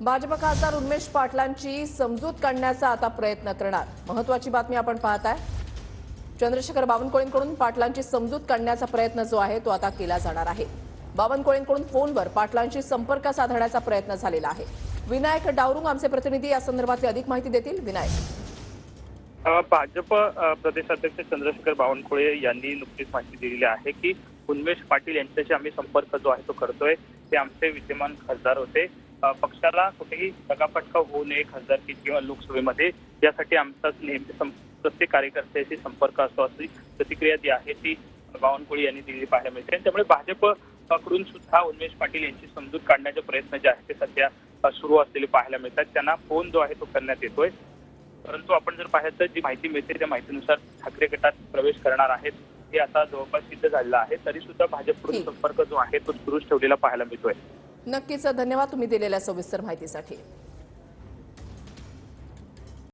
भाजप खासदार उन्मेष पाटलांची समजूत काढण्याचा आता प्रयत्न करणार। महत्त्वाची बातमी आपण पाहताय। चंद्रशेखर बावनकुळेंकडून पाटलांची समजूत काढण्याचा प्रयत्न जो आहे तो आता केला जाणार आहे। बावनकुळेंकडून फोनवर पाटलांशी संपर्क साधण्याचा प्रयत्न झालेला आहे। विनायक डावरुंग आमचे प्रतिनिधी या संदर्भातली अधिक माहिती देतील। विनायक, भाजप प्रदेशाध्यक्ष चंद्रशेखर बावनकुळे यांनी नुकतीच माहिती दिलेली आहे की उन्मेष पाटील यांच्याशी आम्ही संपर्क जो आहे तो करतोय। ते आमचे विद्यमान खासदार होते। पक्षाला कुठेही दगाफटका होऊ नये खासदारकी किंवा लोकसभेमध्ये, यासाठी आमचा नेहमी प्रत्येक कार्यकर्त्याशी संपर्क असतो, अशी प्रतिक्रिया जी आहे ती बावनकुळे यांनी दिलेली पाहायला मिळते। त्यामुळे भाजपकडून सुद्धा उन्मेष पाटील यांची समजूत काढण्याचे प्रयत्न जे आहेत ते सध्या सुरू असलेले पाहायला मिळतात। त्यांना फोन जो आहे तो करण्यात येतोय। परंतु आपण जर पाहिलं तर जी माहिती मिळते त्या माहितीनुसार ठाकरे गटात प्रवेश करणार आहेत हे आता जवळपास सिद्ध झालेलं आहे। तरी सुद्धा भाजपकडून संपर्क जो आहे तो सुरूच ठेवलेला पाहायला मिळतोय। नक्कीच धन्यवाद तुम्ही दिलेल्या सविस्तर माहितीसाठी।